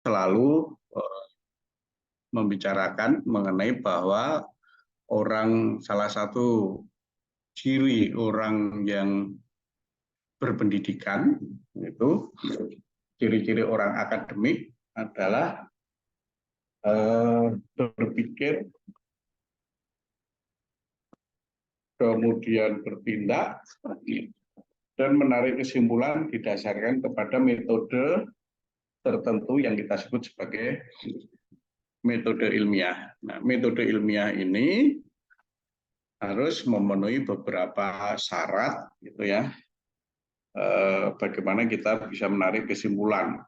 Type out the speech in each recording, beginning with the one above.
selalu membicarakan mengenai bahwa salah satu ciri orang yang berpendidikan itu, ciri-ciri orang akademik adalah berpikir, kemudian bertindak, dan menarik kesimpulan didasarkan kepada metode tertentu yang kita sebut sebagai metode ilmiah. Nah, metode ilmiah ini harus memenuhi beberapa syarat, gitu ya. Bagaimana kita bisa menarik kesimpulan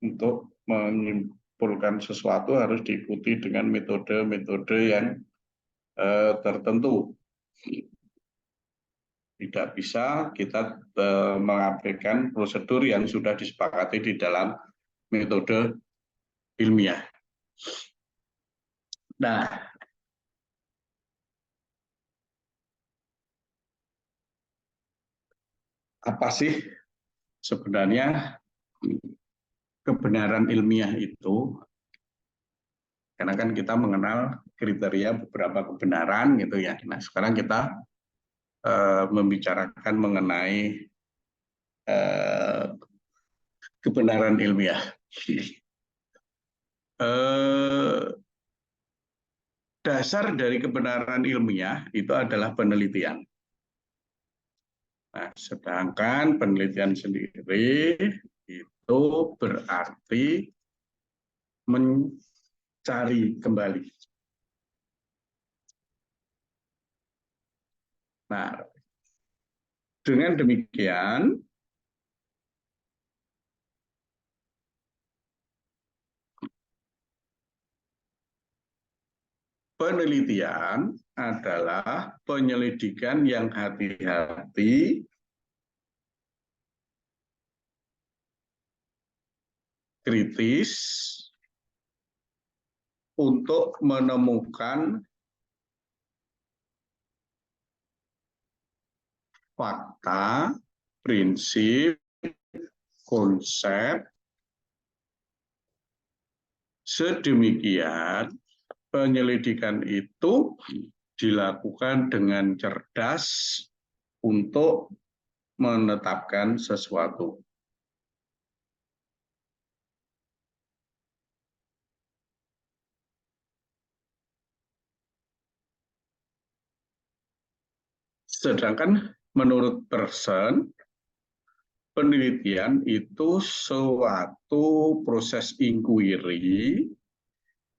untuk menyimpulkan sesuatu harus diikuti dengan metode-metode yang tertentu. Tidak bisa kita mengabaikan prosedur yang sudah disepakati di dalam metode ilmiah. Nah, apa sih sebenarnya kebenaran ilmiah itu? Karena kan kita mengenal kriteria beberapa kebenaran, gitu ya. Nah, sekarang kita membicarakan mengenai kebenaran ilmiah. Dasar dari kebenaran ilmiah itu adalah penelitian. Nah, sedangkan penelitian sendiri itu berarti mencari kembali. Nah, dengan demikian penelitian adalah penyelidikan yang hati-hati, kritis, untuk menemukan fakta, prinsip, konsep, sedemikian penyelidikan itu dilakukan dengan cerdas untuk menetapkan sesuatu. Sedangkan menurut Pearson, penelitian itu suatu proses inquiry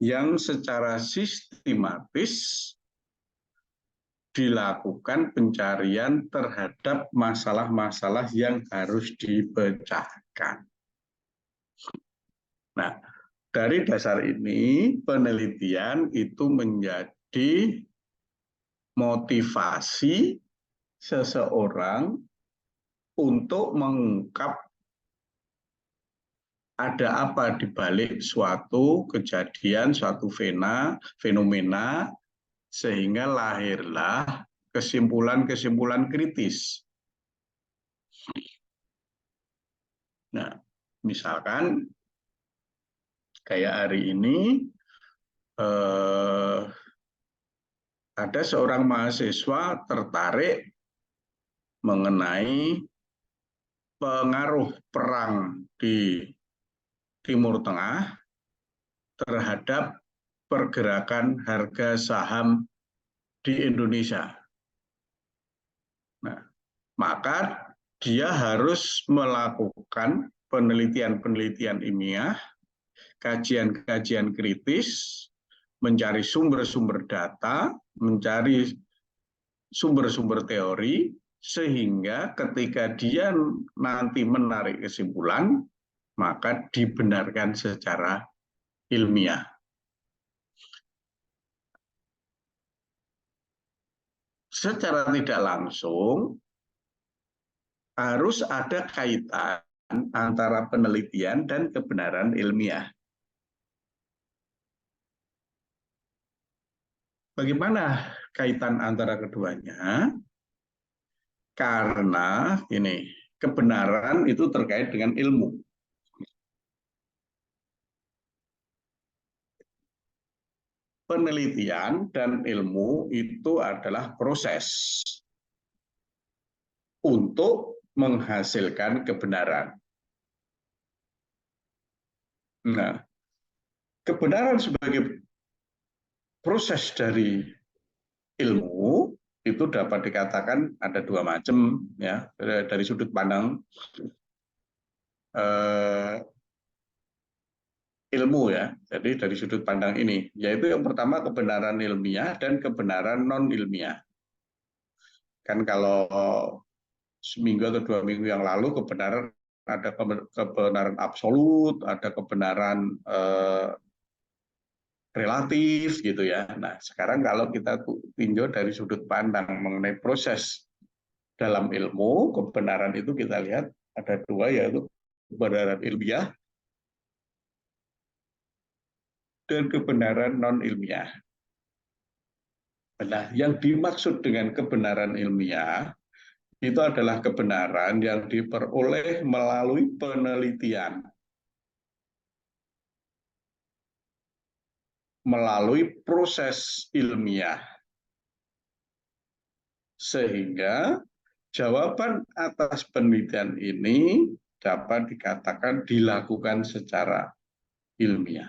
yang secara sistematis dilakukan pencarian terhadap masalah-masalah yang harus dipecahkan. Nah, dari dasar ini penelitian itu menjadi motivasi seseorang untuk mengungkap ada apa di balik suatu kejadian, suatu fenomena, sehingga lahirlah kesimpulan-kesimpulan kritis. Nah, misalkan kayak hari ini ada seorang mahasiswa tertarik mengenai pengaruh perang di Timur Tengah terhadap pergerakan harga saham di Indonesia. Nah, maka dia harus melakukan penelitian-penelitian ilmiah, kajian-kajian kritis, mencari sumber-sumber data, mencari sumber-sumber teori, sehingga ketika dia nanti menarik kesimpulan, maka dibenarkan secara ilmiah. Secara tidak langsung, harus ada kaitan antara penelitian dan kebenaran ilmiah. Bagaimana kaitan antara keduanya? Karena ini, kebenaran itu terkait dengan ilmu. penelitian dan ilmu itu adalah proses untuk menghasilkan kebenaran. Nah, kebenaran sebagai proses dari ilmu itu dapat dikatakan ada dua macam, ya, dari sudut pandang ilmu, ya. Jadi dari sudut pandang ini, yaitu yang pertama kebenaran ilmiah dan kebenaran non ilmiah. Kan kalau seminggu atau 2 minggu yang lalu kebenaran ada kebenaran absolut, ada kebenaran relatif gitu ya. Nah, sekarang kalau kita tinjau dari sudut pandang mengenai proses dalam ilmu, kebenaran itu kita lihat ada dua, yaitu kebenaran ilmiah dan kebenaran non ilmiah. Nah, yang dimaksud dengan kebenaran ilmiah itu adalah kebenaran yang diperoleh melalui penelitian, melalui proses ilmiah, sehingga jawaban atas penelitian ini dapat dikatakan dilakukan secara ilmiah.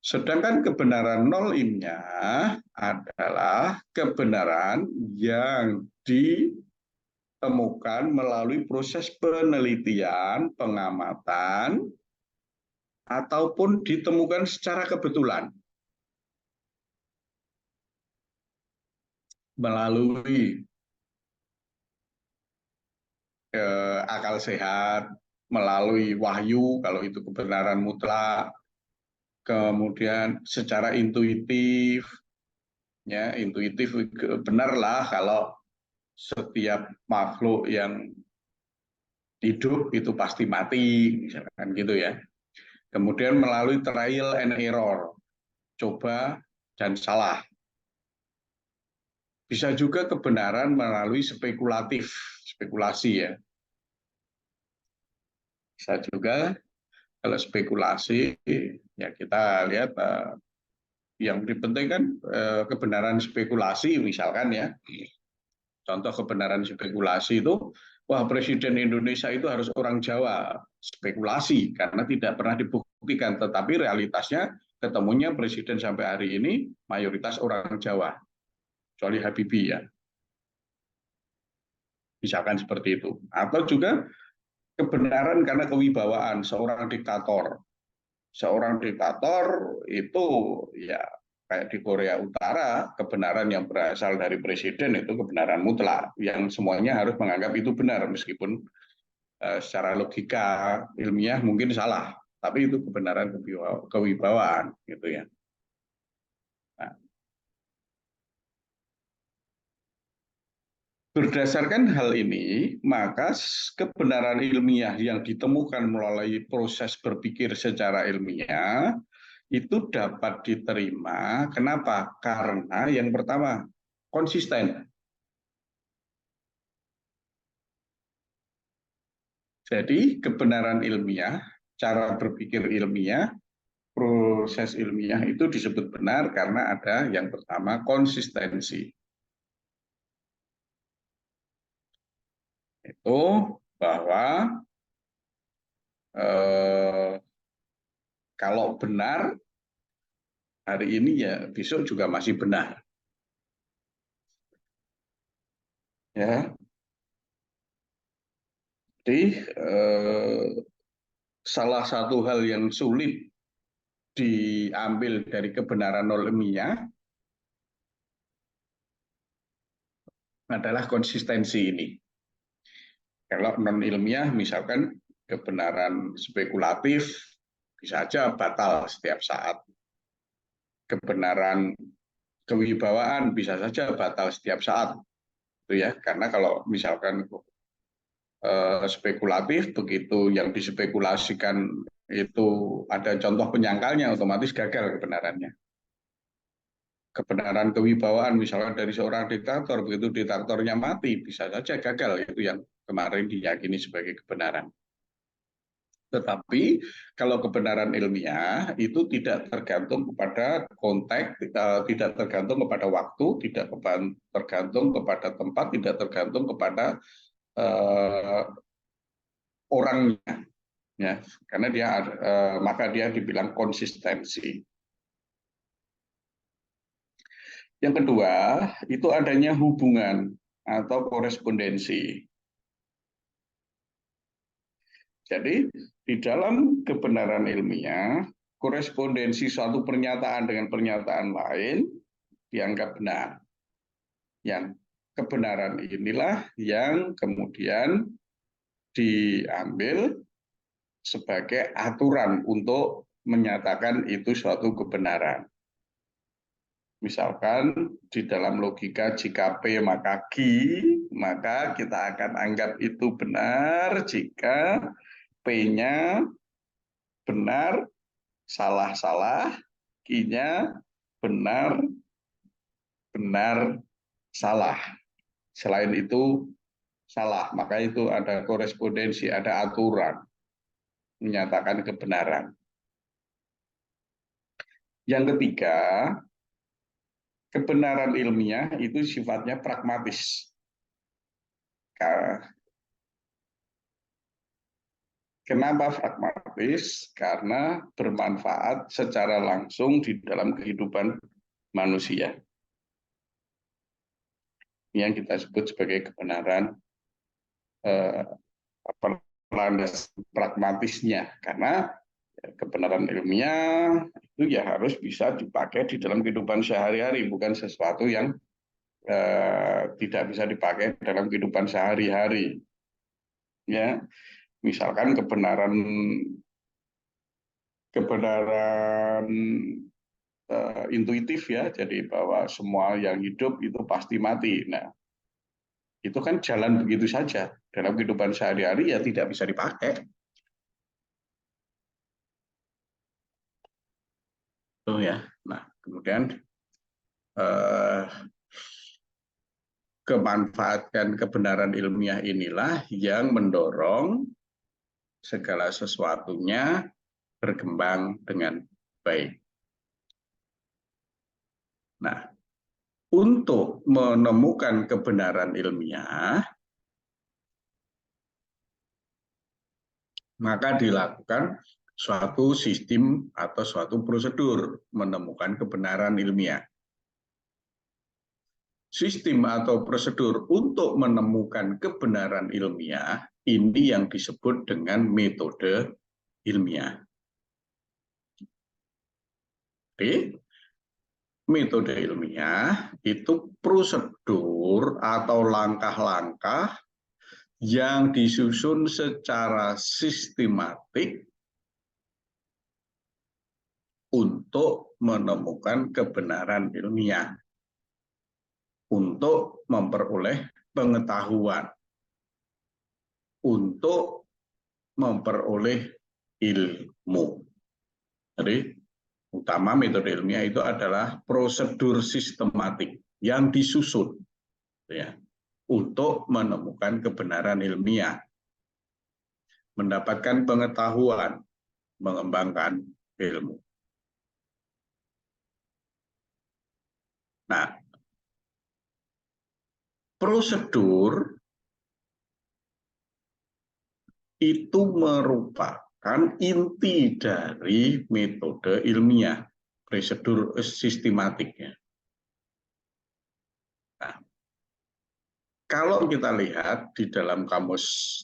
Sedangkan kebenaran nol ilmiah adalah kebenaran yang ditemukan melalui proses penelitian, pengamatan, ataupun ditemukan secara kebetulan melalui akal sehat, melalui wahyu kalau itu kebenaran mutlak, kemudian secara intuitif, ya intuitif benarlah kalau setiap makhluk yang hidup itu pasti mati, misalkan gitu ya. Kemudian melalui trial and error, coba dan salah. Bisa juga kebenaran melalui spekulasi ya. Bisa juga kalau spekulasi ya kita lihat yang penting kan kebenaran spekulasi misalkan ya. Contoh kebenaran spekulasi itu, wah Presiden Indonesia itu harus orang Jawa. Spekulasi, karena tidak pernah dibuktikan. Tetapi realitasnya ketemunya Presiden sampai hari ini mayoritas orang Jawa. Kecuali Habibie ya. Misalkan seperti itu. Atau juga kebenaran karena kewibawaan seorang diktator. Seorang diktator itu ya kayak di Korea Utara, kebenaran yang berasal dari presiden itu kebenaran mutlak, yang semuanya harus menganggap itu benar, meskipun secara logika ilmiah mungkin salah, tapi itu kebenaran kewibawaan, gitu ya. Nah, berdasarkan hal ini, maka kebenaran ilmiah yang ditemukan melalui proses berpikir secara ilmiah itu dapat diterima. Kenapa? Karena yang pertama, konsisten. Jadi kebenaran ilmiah, cara berpikir ilmiah, proses ilmiah itu disebut benar karena ada yang pertama konsistensi. Itu bahwa kalau benar hari ini ya besok juga masih benar. Ya. Jadi salah satu hal yang sulit diambil dari kebenaran nol ilmiah adalah konsistensi ini. Kalau non ilmiah misalkan kebenaran spekulatif bisa saja batal setiap saat. Kebenaran kewibawaan bisa saja batal setiap saat. Itu ya, karena kalau misalkan spekulatif, begitu yang dispekulasikan itu ada contoh penyangkalnya, otomatis gagal kebenarannya. Kebenaran kewibawaan misalkan dari seorang diktator, begitu diktatornya mati bisa saja gagal, itu yang kemarin diyakini sebagai kebenaran. Tetapi kalau kebenaran ilmiah itu tidak tergantung kepada konteks, tidak tergantung kepada waktu, tidak tergantung kepada tempat, tidak tergantung kepada uh, orangnya, ya, karena maka dia dibilang konsistensi. Yang kedua itu adanya hubungan atau korespondensi. Jadi di dalam kebenaran ilmiah, korespondensi suatu pernyataan dengan pernyataan lain dianggap benar. Yang kebenaran inilah yang kemudian diambil sebagai aturan untuk menyatakan itu suatu kebenaran. Misalkan di dalam logika jika P maka Q, maka kita akan anggap itu benar jika P-nya benar, salah-salah, Q-nya benar, benar, salah. Selain itu salah, maka itu ada korespondensi, ada aturan menyatakan kebenaran. Yang ketiga, kebenaran ilmiah itu sifatnya pragmatis. Kenapa pragmatis? Karena bermanfaat secara langsung di dalam kehidupan manusia. Yang kita sebut sebagai kebenaran landas pragmatisnya. Karena kebenaran ilmiah itu ya harus bisa dipakai di dalam kehidupan sehari-hari, bukan sesuatu yang tidak bisa dipakai dalam kehidupan sehari-hari. Ya, misalkan kebenaran intuitif ya, jadi bahwa semua yang hidup itu pasti mati. Nah, itu kan jalan begitu saja dalam kehidupan sehari-hari ya tidak bisa dipakai. Tuh ya. Nah, kemudian kemanfaatkan kebenaran ilmiah inilah yang mendorong segala sesuatunya berkembang dengan baik. Nah, untuk menemukan kebenaran ilmiah, maka dilakukan suatu sistem atau suatu prosedur menemukan kebenaran ilmiah. Sistem atau prosedur untuk menemukan kebenaran ilmiah ini yang disebut dengan metode ilmiah. Oke. Metode ilmiah itu prosedur atau langkah-langkah yang disusun secara sistematik untuk menemukan kebenaran ilmiah, untuk memperoleh pengetahuan, untuk memperoleh ilmu. Jadi utama metode ilmiah itu adalah prosedur sistematik yang disusun ya, untuk menemukan kebenaran ilmiah, mendapatkan pengetahuan, mengembangkan ilmu. Nah, prosedur itu merupakan inti dari metode ilmiah, prosedur sistematiknya. Nah, kalau kita lihat di dalam kamus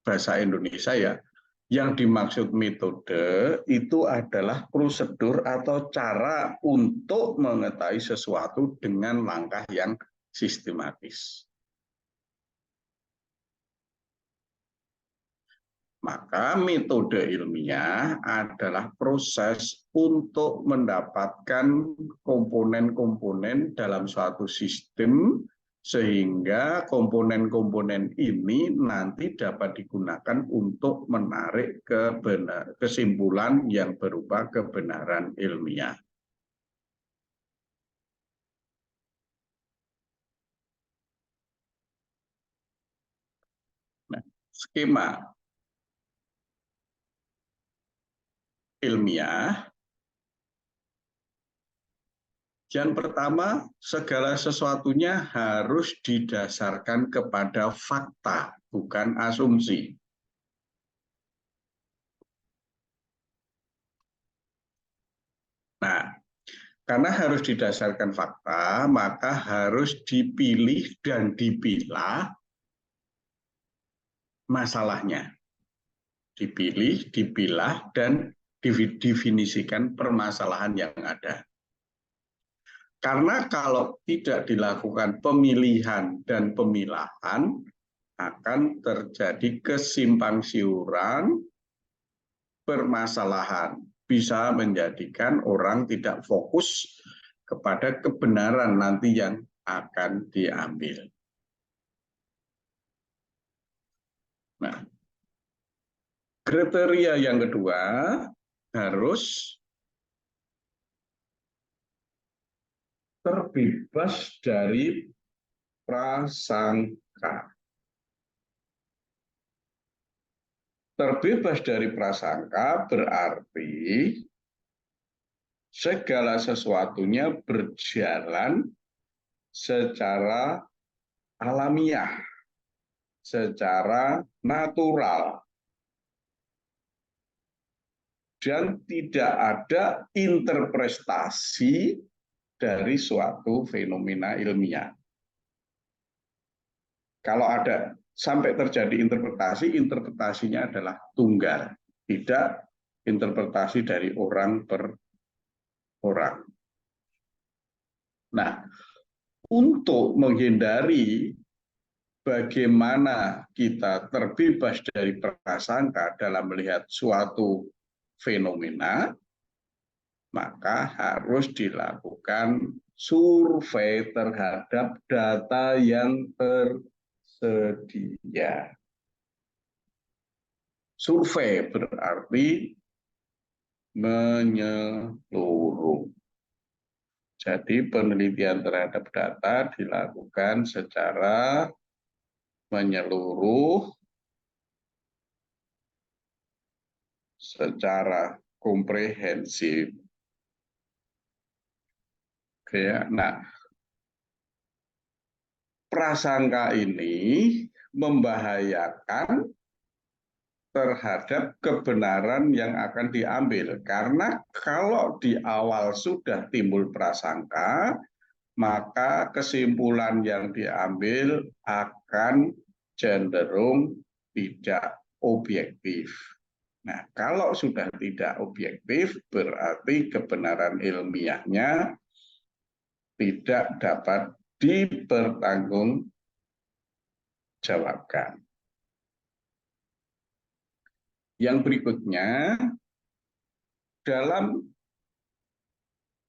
bahasa Indonesia ya, yang dimaksud metode itu adalah prosedur atau cara untuk mengetahui sesuatu dengan langkah yang sistematis. Maka metode ilmiah adalah proses untuk mendapatkan komponen-komponen dalam suatu sistem sehingga komponen-komponen ini nanti dapat digunakan untuk menarik kesimpulan yang berupa kebenaran ilmiah. Nah, skema ilmiah, yang pertama, segala sesuatunya harus didasarkan kepada fakta, bukan asumsi. Nah, karena harus didasarkan fakta, maka harus dipilih dan dipilah masalahnya. Dipilih, dipilah, dan didefinisikan permasalahan yang ada. Karena kalau tidak dilakukan pemilihan dan pemilahan, akan terjadi kesimpang siuran permasalahan. Bisa menjadikan orang tidak fokus kepada kebenaran nanti yang akan diambil. Nah, kriteria yang kedua harus terbebas dari prasangka. Terbebas dari prasangka berarti segala sesuatunya berjalan secara alamiah, secara natural, dan tidak ada interpretasi dari suatu fenomena ilmiah. Kalau ada sampai terjadi interpretasi, interpretasinya adalah tunggal, tidak interpretasi dari orang per orang. Nah, untuk menghindari bagaimana kita terbebas dari prasangka dalam melihat suatu fenomena, maka harus dilakukan survei terhadap data yang tersedia. Survei berarti menyeluruh. Jadi penelitian terhadap data dilakukan secara menyeluruh, secara komprehensif. Oke, nah, prasangka ini membahayakan terhadap kebenaran yang akan diambil. Karena kalau di awal sudah timbul prasangka, maka kesimpulan yang diambil akan cenderung tidak objektif. Nah, kalau sudah tidak objektif, berarti kebenaran ilmiahnya tidak dapat dipertanggungjawabkan. Yang berikutnya, dalam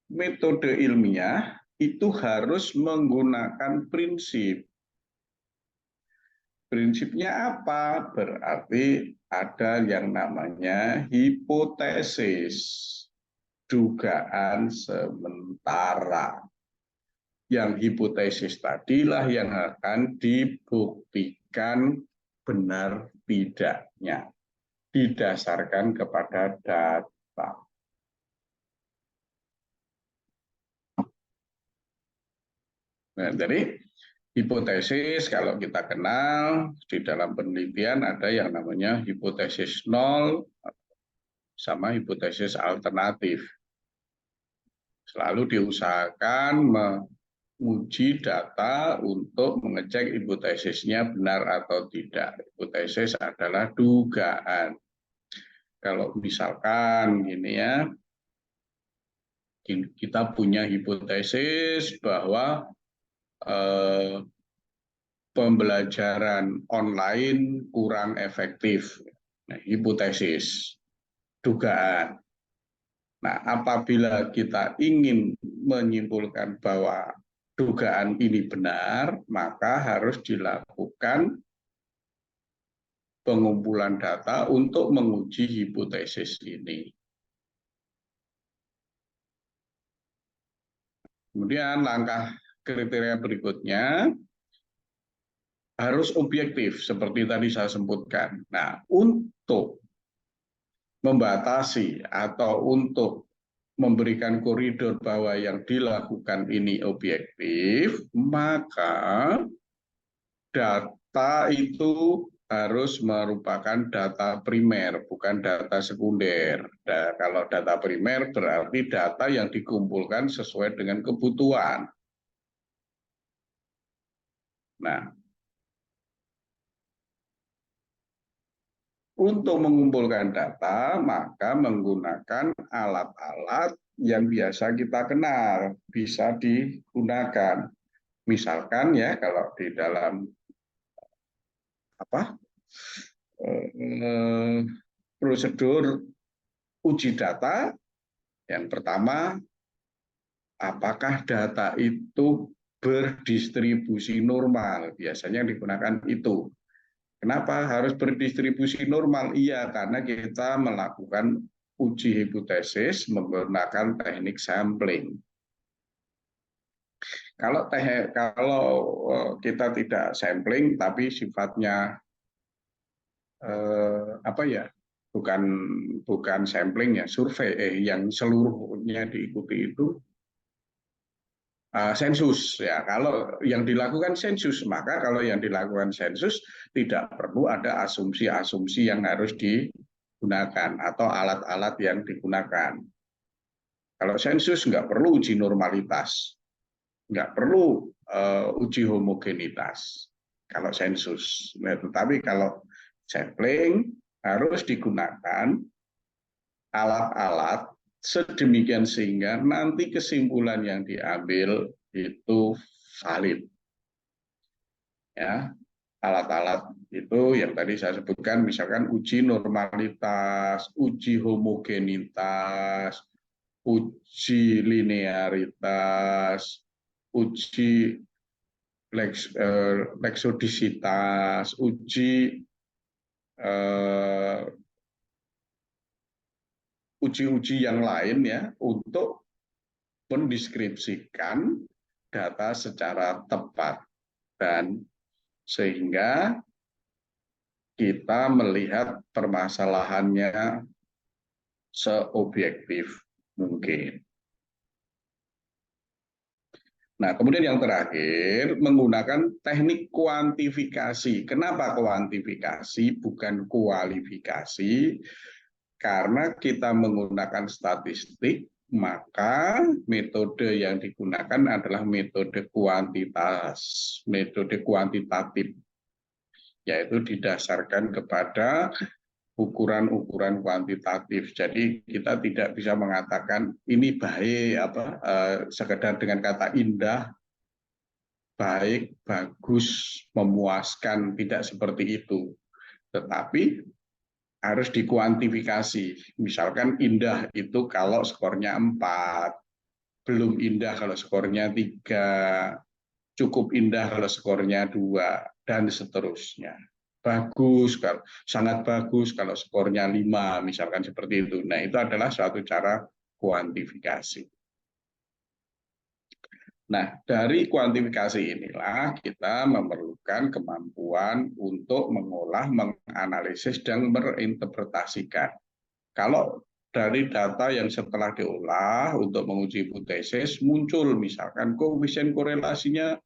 metode ilmiah itu harus menggunakan prinsip. Prinsipnya apa? Berarti ada yang namanya hipotesis, dugaan sementara. Yang hipotesis tadilah yang akan dibuktikan benar tidaknya, didasarkan kepada data. Nah, jadi hipotesis kalau kita kenal di dalam penelitian ada yang namanya hipotesis nol sama hipotesis alternatif. Selalu diusahakan menguji data untuk mengecek hipotesisnya benar atau tidak. Hipotesis adalah dugaan. Kalau misalkan gini ya, kita punya hipotesis bahwa pembelajaran online kurang efektif. Nah, hipotesis, dugaan. Nah, apabila kita ingin menyimpulkan bahwa dugaan ini benar, maka harus dilakukan pengumpulan data untuk menguji hipotesis ini. Kemudian langkah kriteria berikutnya harus objektif seperti tadi saya sebutkan. Nah, untuk membatasi atau untuk memberikan koridor bahwa yang dilakukan ini objektif, maka data itu harus merupakan data primer, bukan data sekunder. Kalau data primer berarti data yang dikumpulkan sesuai dengan kebutuhan. Nah, untuk mengumpulkan data, maka menggunakan alat-alat yang biasa kita kenal, bisa digunakan. Misalkan ya, kalau di dalam apa prosedur uji data, yang pertama, apakah data itu berdistribusi normal? Biasanya yang digunakan itu. Kenapa harus berdistribusi normal? Iya, karena kita melakukan uji hipotesis menggunakan teknik sampling. Kalau kita tidak sampling, tapi sifatnya apa ya? Bukan bukan sampling ya, survei yang seluruhnya diikuti itu sensus ya. Kalau yang dilakukan sensus, maka kalau yang dilakukan sensus tidak perlu ada asumsi-asumsi yang harus digunakan atau alat-alat yang digunakan. Kalau sensus nggak perlu uji normalitas, nggak perlu uji homogenitas. Kalau sensus, nah, tetapi kalau sampling harus digunakan alat-alat sedemikian sehingga nanti kesimpulan yang diambil itu valid. Ya, alat-alat itu yang tadi saya sebutkan, misalkan uji normalitas, uji homogenitas, uji linearitas, uji leksodisitas, uji uji-uji yang lain ya untuk mendeskripsikan data secara tepat dan sehingga kita melihat permasalahannya seobjektif mungkin. Nah, kemudian yang terakhir menggunakan teknik kuantifikasi. Kenapa kuantifikasi bukan kualifikasi? Karena kita menggunakan statistik, maka metode yang digunakan adalah metode kuantitas, metode kuantitatif, yaitu didasarkan kepada ukuran-ukuran kuantitatif. Jadi kita tidak bisa mengatakan ini baik sekedar dengan kata indah, baik, bagus, memuaskan, tidak seperti itu. Tetapi harus dikuantifikasi. Misalkan indah itu kalau skornya 4, belum indah kalau skornya 3, cukup indah kalau skornya 2, dan seterusnya. Bagus, kalau sangat bagus kalau skornya 5, misalkan seperti itu. Nah, itu adalah suatu cara kuantifikasi. Nah, dari kuantifikasi inilah kita memerlukan kemampuan untuk mengolah, menganalisis, dan berinterpretasikan. Kalau dari data yang setelah diolah untuk menguji hipotesis muncul misalkan koefisien korelasinya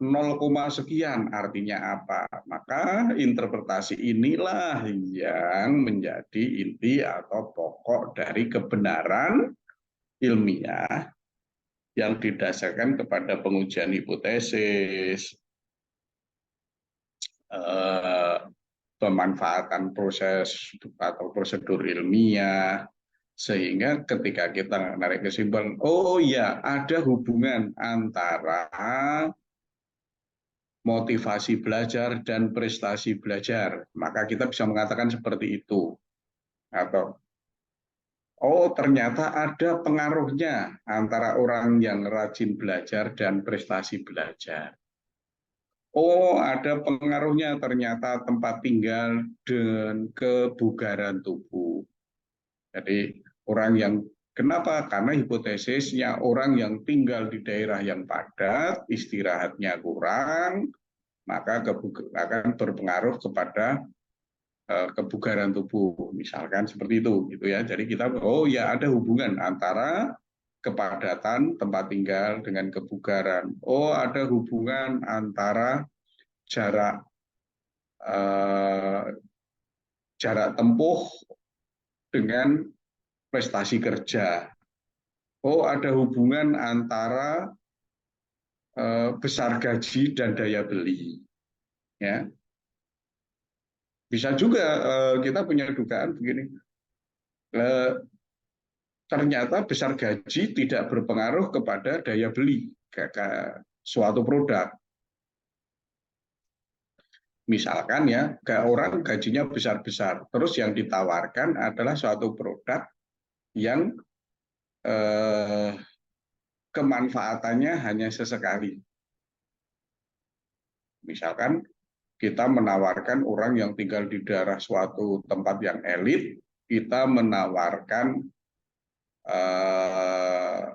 0, sekian, artinya apa? Maka interpretasi inilah yang menjadi inti atau pokok dari kebenaran ilmiah yang didasarkan kepada pengujian hipotesis, pemanfaatan proses atau prosedur ilmiah, sehingga ketika kita menarik kesimpulan, oh ya ada hubungan antara motivasi belajar dan prestasi belajar, maka kita bisa mengatakan seperti itu. Atau oh ternyata ada pengaruhnya antara orang yang rajin belajar dan prestasi belajar. Oh, ada pengaruhnya ternyata tempat tinggal dan kebugaran tubuh. Jadi orang yang kenapa? Karena hipotesisnya orang yang tinggal di daerah yang padat, istirahatnya kurang, maka akan berpengaruh kepada kebugaran tubuh, misalkan seperti itu, gitu ya. Jadi kita, oh ya ada hubungan antara kepadatan tempat tinggal dengan kebugaran. Oh ada hubungan antara jarak eh, jarak tempuh dengan prestasi kerja. Oh ada hubungan antara besar gaji dan daya beli. Ya, bisa juga kita punya dugaan begini. Eh, Ternyata besar gaji tidak berpengaruh kepada daya beli suatu produk. Misalkan ya, orang gajinya besar-besar, terus yang ditawarkan adalah suatu produk yang eh, kemanfaatannya hanya sesekali. Misalkan kita menawarkan orang yang tinggal di daerah suatu tempat yang elit, kita menawarkan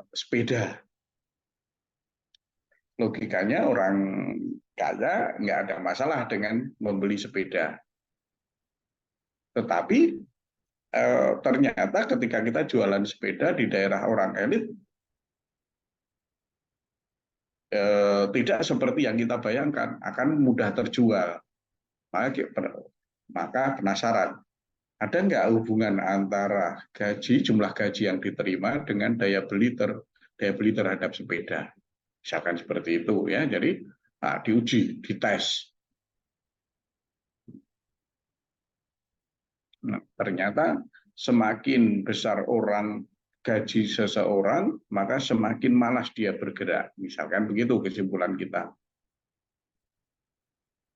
sepeda. Logikanya orang kaya nggak ada masalah dengan membeli sepeda. Tetapi ternyata ketika kita jualan sepeda di daerah orang elit, tidak seperti yang kita bayangkan, akan mudah terjual. Maka penasaran, ada nggak hubungan antara jumlah gaji yang diterima dengan daya beli terhadap sepeda? Misalkan seperti itu ya. Jadi diuji, dites. Nah, ternyata semakin besar gaji seseorang, maka semakin malas dia bergerak. Misalkan begitu kesimpulan kita.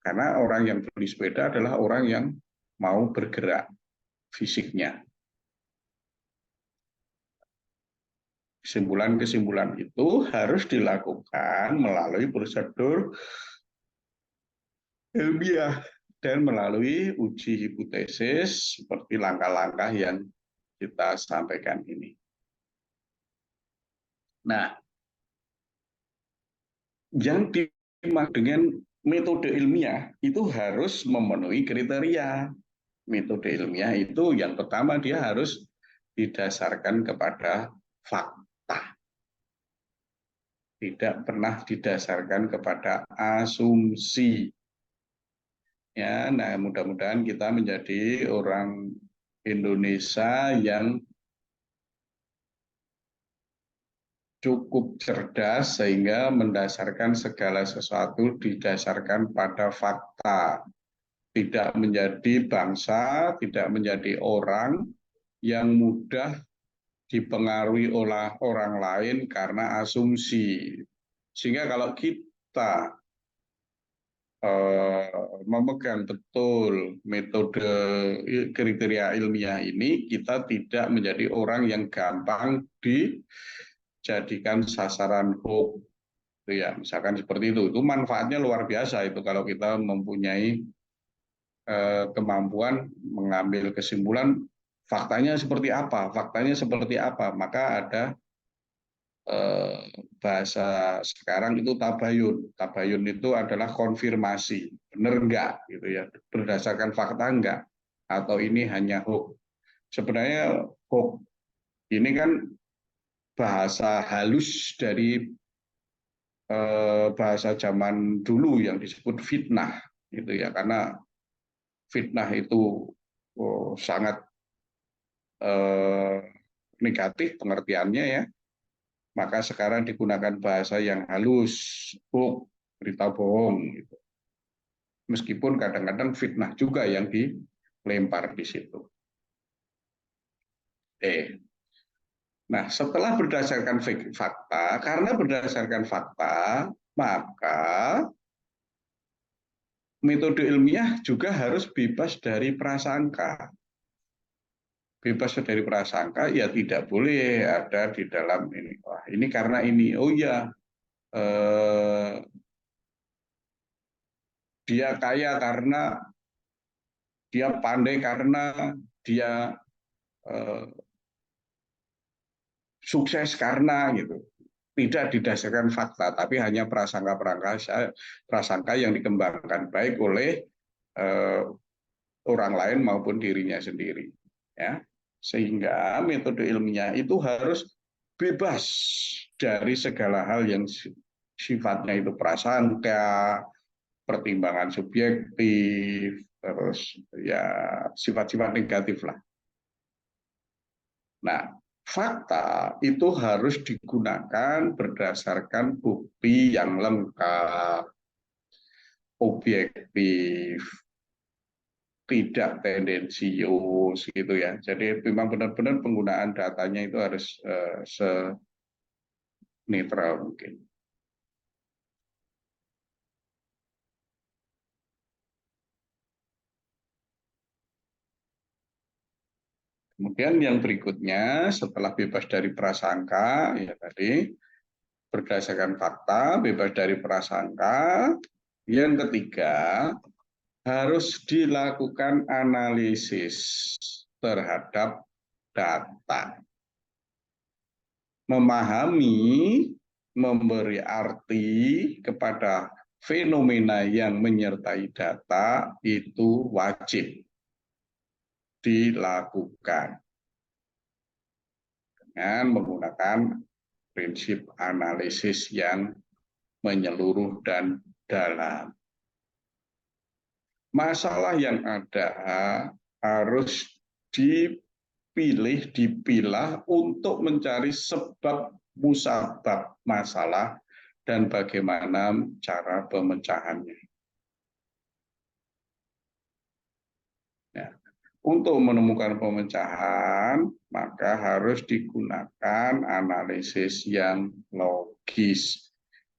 Karena orang yang beli sepeda adalah orang yang mau bergerak fisiknya. Kesimpulan-kesimpulan itu harus dilakukan melalui prosedur ilmiah dan melalui uji hipotesis seperti langkah-langkah yang kita sampaikan ini. Nah, yang dimaksud dengan metode ilmiah itu harus memenuhi kriteria. Metode ilmiah itu yang pertama dia harus didasarkan kepada fakta. Tidak pernah didasarkan kepada asumsi. Ya, nah mudah-mudahan kita menjadi orang Indonesia yang cukup cerdas sehingga mendasarkan segala sesuatu didasarkan pada fakta. Tidak menjadi bangsa, tidak menjadi orang yang mudah dipengaruhi oleh orang lain karena asumsi. Sehingga kalau kita memegang betul metode kriteria ilmiah ini, kita tidak menjadi orang yang gampang dijadikan sasaran hoax. Ya, misalkan seperti itu manfaatnya luar biasa itu kalau kita mempunyai kemampuan mengambil kesimpulan faktanya seperti apa, maka ada bahasa sekarang itu tabayun itu adalah konfirmasi, benar enggak gitu ya, berdasarkan fakta enggak, atau ini hanya hoax. Sebenarnya hoax ini kan bahasa halus dari bahasa zaman dulu yang disebut fitnah gitu ya, karena fitnah itu sangat negatif pengertiannya ya, maka sekarang digunakan bahasa yang halus, hoax, berita bohong gitu. Meskipun kadang-kadang fitnah juga yang dilempar di situ. Nah, setelah berdasarkan fakta, karena berdasarkan fakta, maka metode ilmiah juga harus bebas dari prasangka. Bebas dari prasangka ya tidak boleh ada di dalam ini. Wah, ini karena ini. Oh ya, dia kaya karena dia pandai karena dia sukses karena gitu. Tidak didasarkan fakta, tapi hanya prasangka yang dikembangkan baik oleh orang lain maupun dirinya sendiri. Ya. Sehingga metode ilmiah itu harus bebas dari segala hal yang sifatnya itu prasangka, pertimbangan subjektif, terus ya sifat-sifat negatif lah. Nah, fakta itu harus digunakan berdasarkan bukti yang lengkap, objektif, tidak tendensius gitu ya. Jadi memang benar-benar penggunaan datanya itu harus senetral mungkin. Kemudian yang berikutnya setelah bebas dari prasangka ya tadi berdasarkan fakta, bebas dari prasangka. Yang ketiga, harus dilakukan analisis terhadap data. Memahami, memberi arti kepada fenomena yang menyertai data itu wajib dilakukan dengan menggunakan prinsip analisis yang menyeluruh dan dalam. Masalah yang ada harus dipilah untuk mencari sebab musabab masalah dan bagaimana cara pemecahannya. Ya. Untuk menemukan pemecahan, maka harus digunakan analisis yang logis.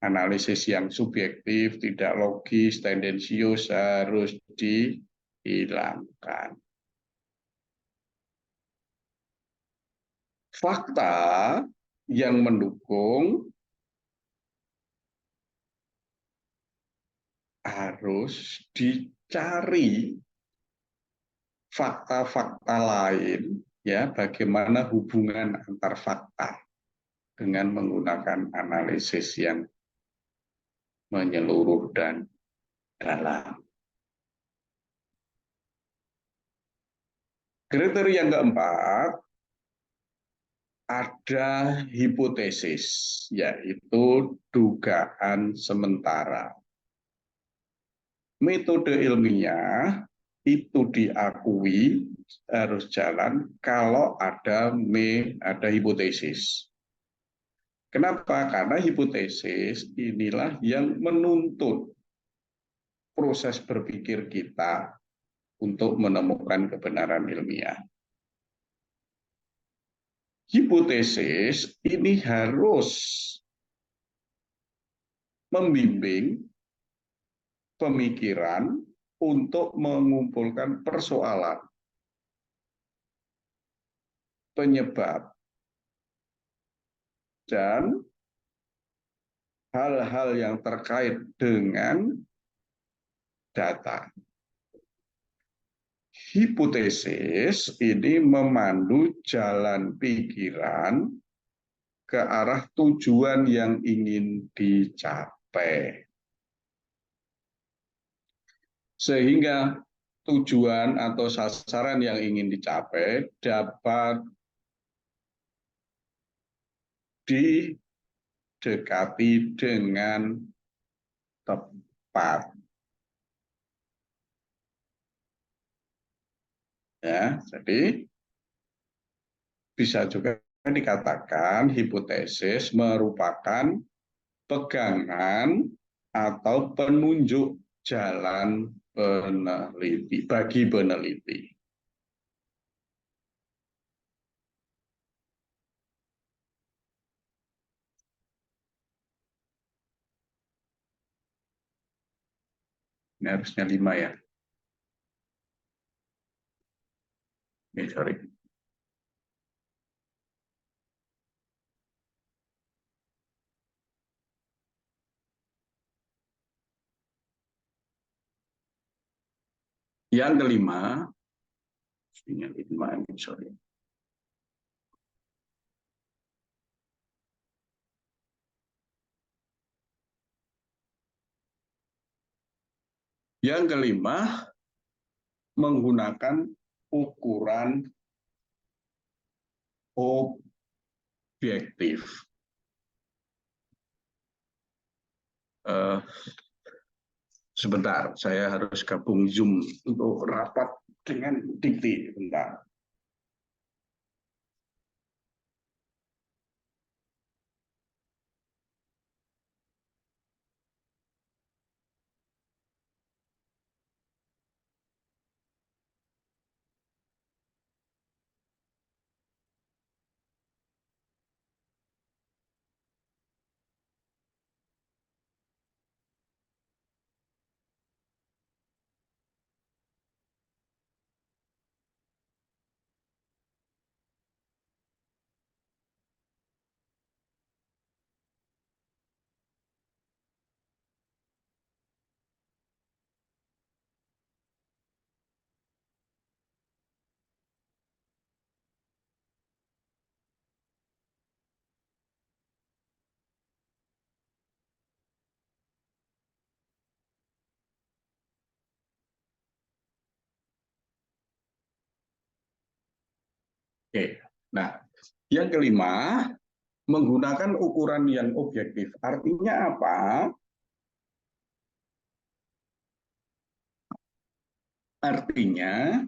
Analisis yang subjektif, tidak logis, tendensius harus dihilangkan. Fakta yang mendukung harus dicari fakta-fakta lain, ya, bagaimana hubungan antar fakta dengan menggunakan analisis yang menyeluruh dan dalam. Kriteria yang keempat, ada hipotesis, yaitu dugaan sementara. Metode ilmiah itu diakui harus jalan kalau ada hipotesis. Kenapa? Karena hipotesis inilah yang menuntut proses berpikir kita untuk menemukan kebenaran ilmiah. Hipotesis ini harus membimbing pemikiran untuk mengumpulkan persoalan, penyebab, dan hal-hal yang terkait dengan data. Hipotesis ini memandu jalan pikiran ke arah tujuan yang ingin dicapai. Sehingga tujuan atau sasaran yang ingin dicapai dapat didekati dengan tepat. Ya, jadi bisa juga dikatakan hipotesis merupakan pegangan atau penunjuk jalan peneliti bagi peneliti. Ini harusnya 5 ya. Ini sorry. Yang kelima, sorry. Yang kelima, menggunakan ukuran objektif. Sebentar, saya harus gabung Zoom untuk rapat dengan Dikti. Bentar. Oke. Nah, yang kelima, menggunakan ukuran yang objektif. Artinya apa? Artinya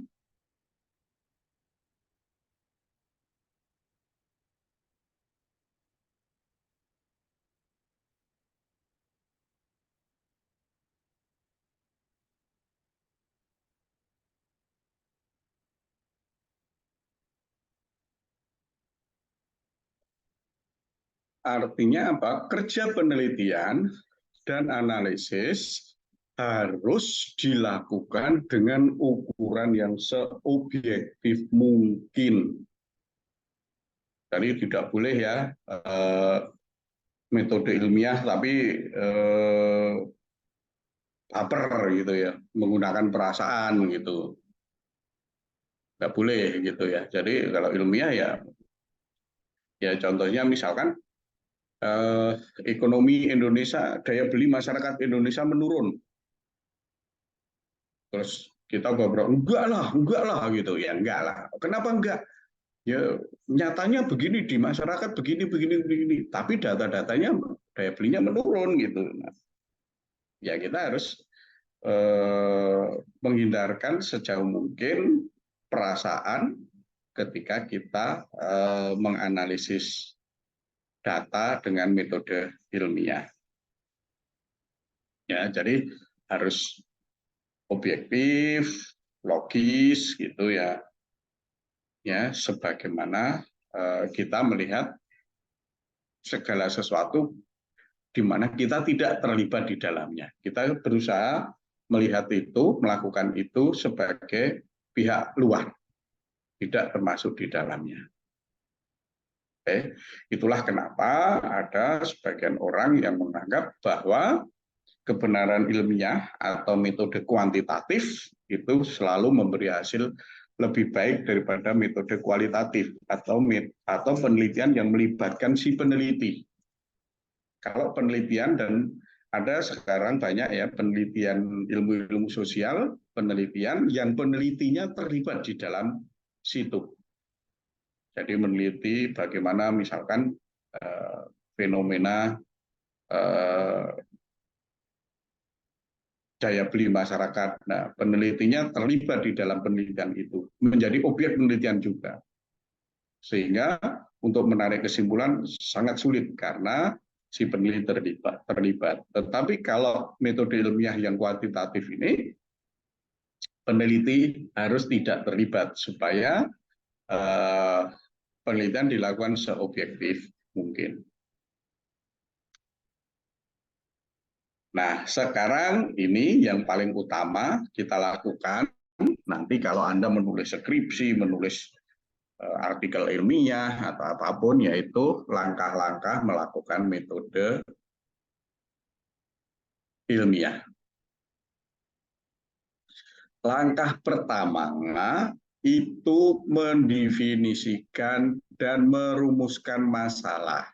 Artinya apa? Kerja penelitian dan analisis harus dilakukan dengan ukuran yang seobjektif mungkin. Jadi tidak boleh ya metode ilmiah tapi baper gitu ya, menggunakan perasaan gitu. Nggak boleh gitu ya. Jadi kalau ilmiah ya contohnya misalkan eh, ekonomi Indonesia, daya beli masyarakat Indonesia menurun. Terus kita ngobrol, enggak lah gitu ya, enggak lah. Kenapa enggak? Ya nyatanya begini di masyarakat begini. Tapi data-datanya daya belinya menurun gitu. Nah, ya kita harus menghindarkan sejauh mungkin perasaan ketika kita menganalisis data dengan metode ilmiah. Ya, jadi harus objektif, logis gitu ya. Ya, sebagaimana kita melihat segala sesuatu di mana kita tidak terlibat di dalamnya. Kita berusaha melihat itu, melakukan itu sebagai pihak luar, tidak termasuk di dalamnya. Oke. Itulah kenapa ada sebagian orang yang menganggap bahwa kebenaran ilmiah atau metode kuantitatif itu selalu memberi hasil lebih baik daripada metode kualitatif atau penelitian yang melibatkan si peneliti. Kalau penelitian dan ada sekarang banyak ya penelitian ilmu-ilmu sosial, penelitian yang penelitinya terlibat di dalam situ. Jadi meneliti bagaimana misalkan fenomena daya beli masyarakat. Nah, penelitinya terlibat di dalam penelitian itu, menjadi objek penelitian juga. Sehingga untuk menarik kesimpulan sangat sulit karena si peneliti terlibat. Tetapi kalau metode ilmiah yang kuantitatif ini, peneliti harus tidak terlibat supaya penelitian dilakukan seobjektif mungkin. Nah, sekarang ini yang paling utama kita lakukan nanti kalau Anda menulis skripsi, menulis artikel ilmiah atau apapun, yaitu langkah-langkah melakukan metode ilmiah. Langkah pertama itu mendefinisikan dan merumuskan masalah.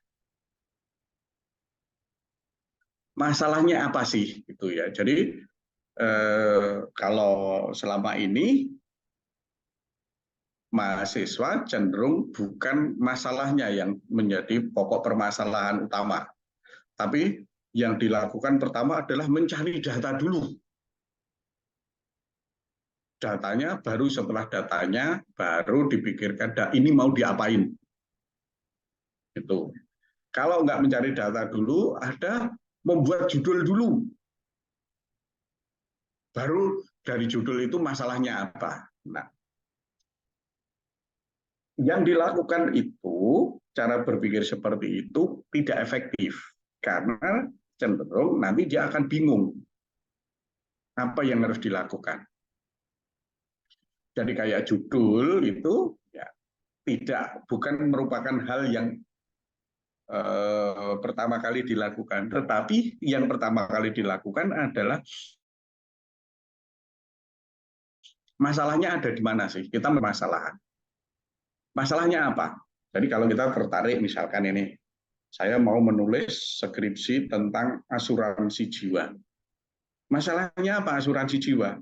Masalahnya apa sih? Gitu ya. Jadi kalau selama ini mahasiswa cenderung bukan masalahnya yang menjadi pokok permasalahan utama, tapi yang dilakukan pertama adalah mencari data dulu. Datanya baru setelah datanya baru dipikirkan ini mau diapain. Itu. Kalau nggak mencari data dulu, ada membuat judul dulu. Baru dari judul itu masalahnya apa. Nah, yang dilakukan itu, cara berpikir seperti itu tidak efektif. Karena cenderung nanti dia akan bingung apa yang harus dilakukan. Jadi kayak judul itu ya bukan merupakan hal yang pertama kali dilakukan, tetapi yang pertama kali dilakukan adalah masalahnya ada di mana sih? Kita bermasalah. Masalahnya apa? Jadi kalau kita tertarik misalkan ini, saya mau menulis skripsi tentang asuransi jiwa. Masalahnya apa asuransi jiwa?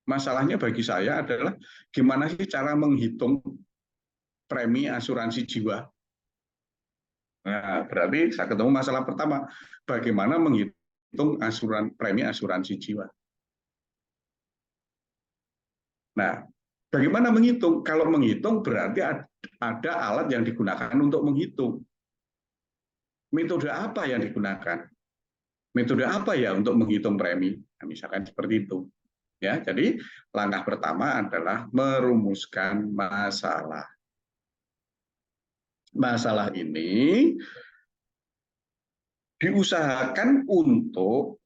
Masalahnya bagi saya adalah gimana sih cara menghitung premi asuransi jiwa. Nah, berarti saya ketemu masalah pertama, bagaimana menghitung premi asuransi jiwa. Nah, bagaimana menghitung? Kalau menghitung berarti ada alat yang digunakan untuk menghitung. Metode apa yang digunakan? Metode apa ya untuk menghitung premi? Nah, misalkan seperti itu. Ya, jadi langkah pertama adalah merumuskan masalah. Masalah ini diusahakan untuk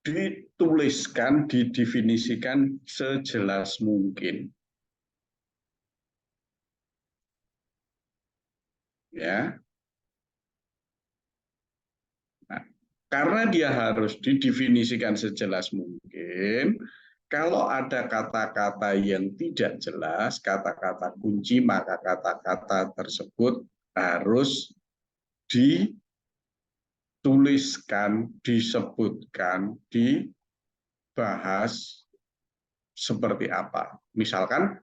dituliskan, didefinisikan sejelas mungkin. Ya, nah, karena dia harus didefinisikan sejelas mungkin, kalau ada kata-kata yang tidak jelas, kata-kata kunci, maka kata-kata tersebut harus dituliskan, disebutkan, dibahas seperti apa. Misalkan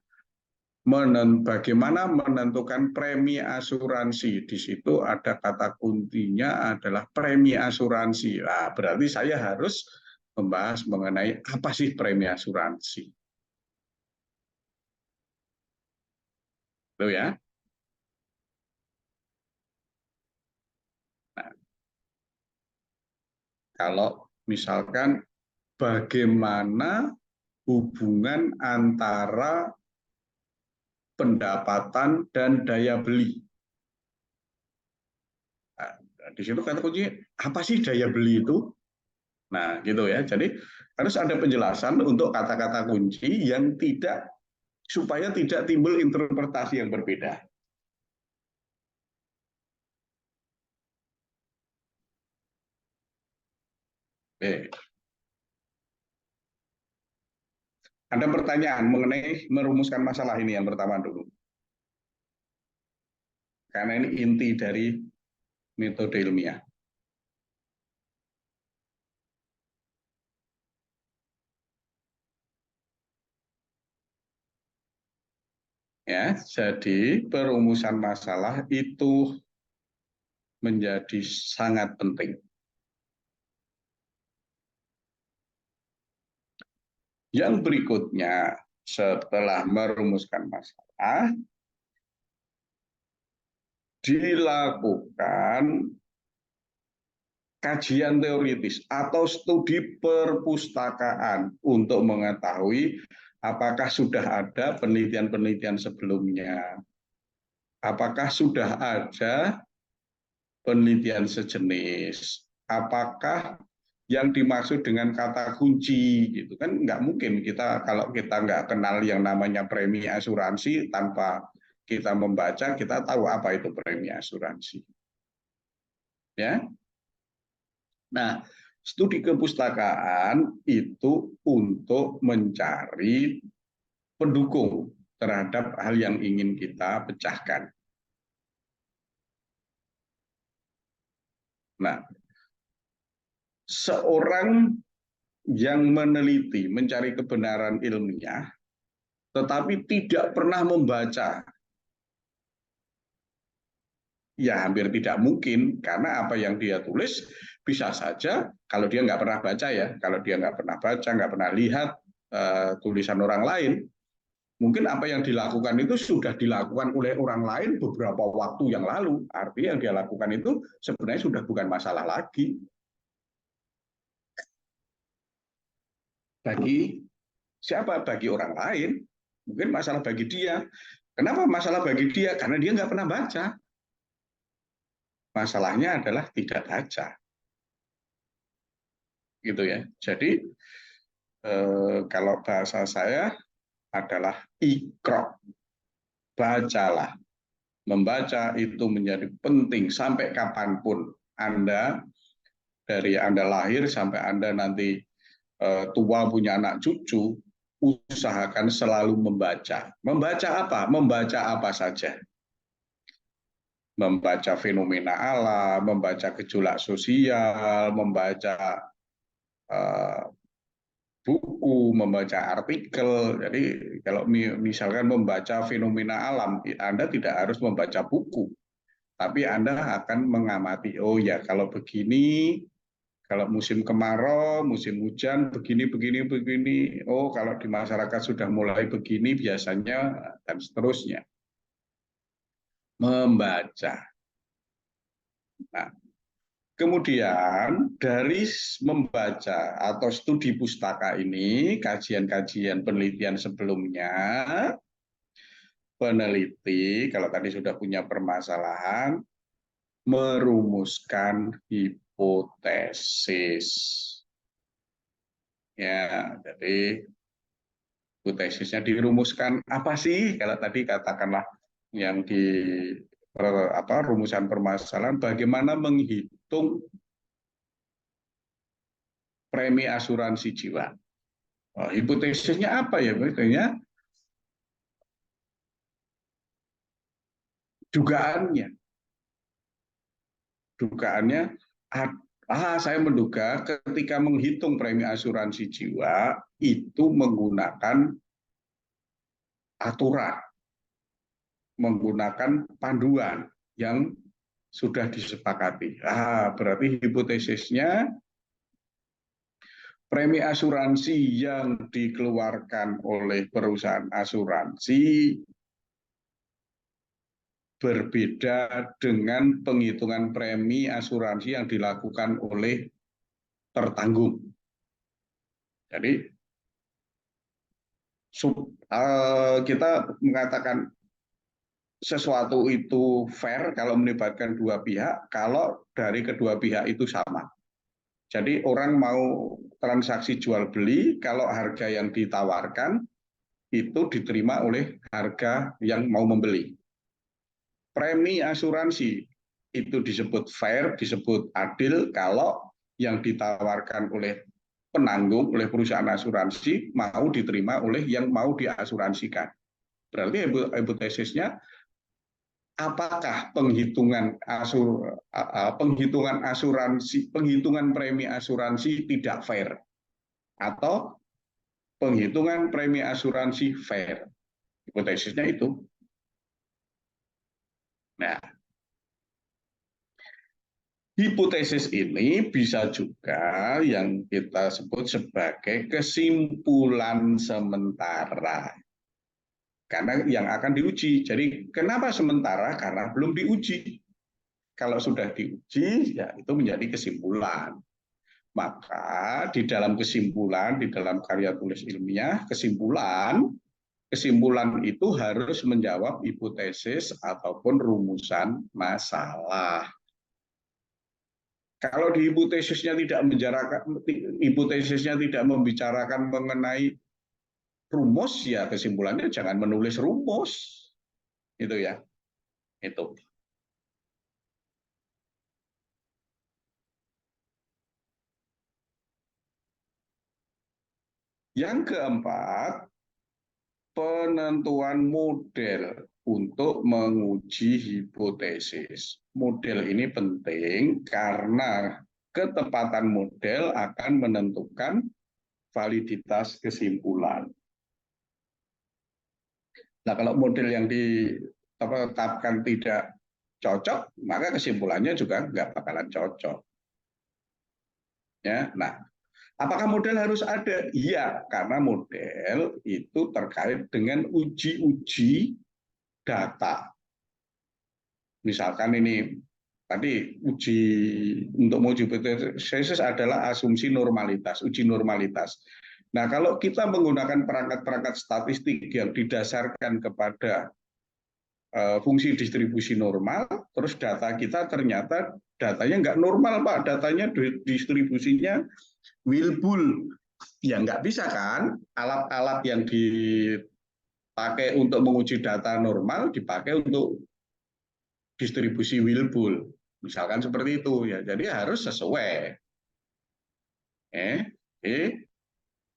bagaimana menentukan premi asuransi. Di situ ada kata kuncinya adalah premi asuransi. Nah, berarti saya harus membahas mengenai apa sih premi asuransi. Loh ya. Nah, kalau misalkan bagaimana hubungan antara pendapatan dan daya beli. Nah, di situ kata kunci apa sih daya beli itu? Nah, gitu ya. Jadi harus ada penjelasan untuk kata-kata kunci yang tidak supaya tidak timbul interpretasi yang berbeda. Oke. Ada pertanyaan mengenai merumuskan masalah ini yang pertama dulu. Karena ini inti dari metode ilmiah. Ya, jadi perumusan masalah itu menjadi sangat penting. Yang berikutnya, setelah merumuskan masalah, dilakukan kajian teoritis atau studi perpustakaan untuk mengetahui apakah sudah ada penelitian-penelitian sebelumnya, apakah sudah ada penelitian sejenis, apakah yang dimaksud dengan kata kunci gitu kan nggak mungkin kita kalau kita nggak kenal yang namanya premi asuransi tanpa kita membaca kita tahu apa itu premi asuransi ya. Nah, studi kepustakaan itu untuk mencari pendukung terhadap hal yang ingin kita pecahkan. Nah, seorang yang meneliti, mencari kebenaran ilmiah, tetapi tidak pernah membaca, ya hampir tidak mungkin, karena apa yang dia tulis bisa saja kalau dia nggak pernah baca ya, kalau dia nggak pernah baca, nggak pernah lihat tulisan orang lain, mungkin apa yang dilakukan itu sudah dilakukan oleh orang lain beberapa waktu yang lalu. Artinya yang dia lakukan itu sebenarnya sudah bukan masalah lagi bagi siapa? Bagi orang lain. Mungkin masalah bagi dia. Kenapa masalah bagi dia? Karena dia nggak pernah baca. Masalahnya adalah tidak baca, gitu ya. Jadi kalau bahasa saya adalah ikro, bacalah. Membaca itu menjadi penting sampai kapanpun Anda, dari Anda lahir sampai Anda nanti tua punya anak cucu, usahakan selalu membaca. Membaca apa? Membaca apa saja. Membaca fenomena alam, membaca gejolak sosial, membaca uh, buku, membaca artikel. Jadi kalau misalkan membaca fenomena alam, Anda tidak harus membaca buku, tapi Anda akan mengamati, oh ya kalau begini, kalau musim kemarau, musim hujan, begini, begini, begini. Oh, kalau di masyarakat sudah mulai begini biasanya, dan seterusnya. Membaca. Nah, kemudian dari membaca atau studi pustaka ini, kajian-kajian penelitian sebelumnya, peneliti, kalau tadi sudah punya permasalahan, merumuskan hipotesis. Ya, jadi hipotesisnya dirumuskan apa sih? Kalau tadi katakanlah yang di rumusan permasalahan, bagaimana menghitung premi asuransi jiwa. Oh, hipotesisnya apa ya? Maksudnya dugaannya, dugaannya. Saya menduga ketika menghitung premi asuransi jiwa itu menggunakan aturan, menggunakan panduan yang sudah disepakati. Berarti hipotesisnya premi asuransi yang dikeluarkan oleh perusahaan asuransi berbeda dengan penghitungan premi asuransi yang dilakukan oleh tertanggung. Jadi kita mengatakan sesuatu itu fair kalau melibatkan dua pihak, kalau dari kedua pihak itu sama. Jadi orang mau transaksi jual beli, kalau harga yang ditawarkan itu diterima oleh harga yang mau membeli. Premi asuransi itu disebut fair, disebut adil kalau yang ditawarkan oleh penanggung, oleh perusahaan asuransi mau diterima oleh yang mau diasuransikan. Berarti hipotesisnya, apakah penghitungan asuransi, penghitungan premi asuransi tidak fair atau penghitungan premi asuransi fair? Hipotesisnya itu. Nah, hipotesis ini bisa juga yang kita sebut sebagai kesimpulan sementara. Karena yang akan diuji. Jadi kenapa sementara? Karena belum diuji. Kalau sudah diuji, ya itu menjadi kesimpulan. Maka di dalam kesimpulan, di dalam karya tulis ilmiah, kesimpulan itu harus menjawab hipotesis ataupun rumusan masalah. Kalau di hipotesisnya tidak membicarakan mengenai rumus, ya kesimpulannya jangan menulis rumus. Itu ya. Itu. Yang keempat, penentuan model untuk menguji hipotesis. Model ini penting karena ketepatan model akan menentukan validitas kesimpulan. Nah, kalau model yang ditetapkan tidak cocok, maka kesimpulannya juga nggak bakalan cocok. Ya, nah, apakah model harus ada? Iya, karena model itu terkait dengan uji-uji data. Misalkan ini tadi untuk menguji hipotesis adalah asumsi normalitas, uji normalitas. Nah, kalau kita menggunakan perangkat-perangkat statistik yang didasarkan kepada fungsi distribusi normal, terus data kita ternyata datanya nggak normal, Pak. Datanya distribusinya Wilbur. Ya nggak bisa kan? Alat-alat yang dipakai untuk menguji data normal dipakai untuk distribusi Wilbur. Misalkan seperti itu ya. Jadi harus sesuai.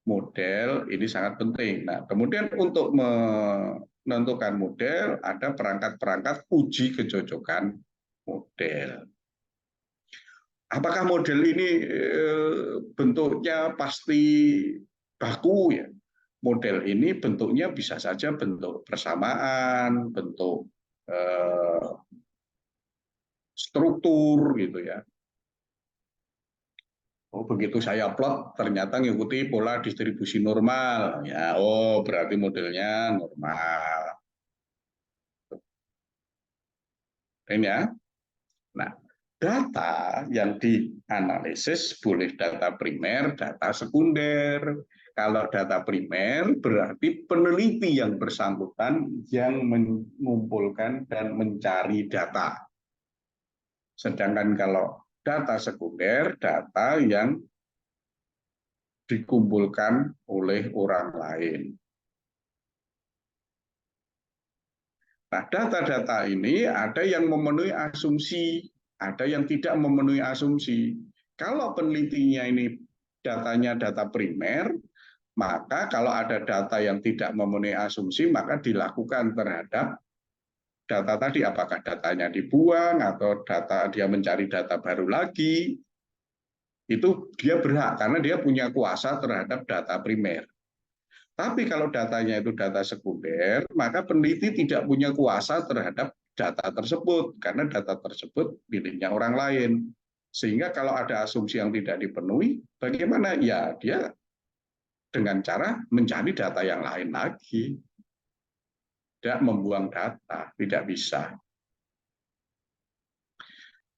Model ini sangat penting. Nah, kemudian untuk menentukan model ada perangkat-perangkat uji kecocokan model. Apakah model ini bentuknya pasti baku ya? Model ini bentuknya bisa saja bentuk persamaan, bentuk struktur gitu ya. Oh, begitu saya plot ternyata ngikuti pola distribusi normal. Ya, oh berarti modelnya normal. Ini ya. Nah, data yang dianalisis boleh data primer, data sekunder. Kalau data primer berarti peneliti yang bersangkutan yang mengumpulkan dan mencari data. Sedangkan kalau data sekunder, data yang dikumpulkan oleh orang lain. Nah, data-data ini ada yang memenuhi asumsi, ada yang tidak memenuhi asumsi. Kalau penelitinya ini datanya data primer, maka kalau ada data yang tidak memenuhi asumsi, maka dilakukan terhadap data tadi, apakah datanya dibuang atau data dia mencari data baru lagi, itu dia berhak karena dia punya kuasa terhadap data primer. Tapi kalau datanya itu data sekunder, maka peneliti tidak punya kuasa terhadap data tersebut, karena data tersebut miliknya orang lain. Sehingga kalau ada asumsi yang tidak dipenuhi, bagaimana? Ya, dia dengan cara mencari data yang lain lagi. Tidak membuang data, tidak bisa.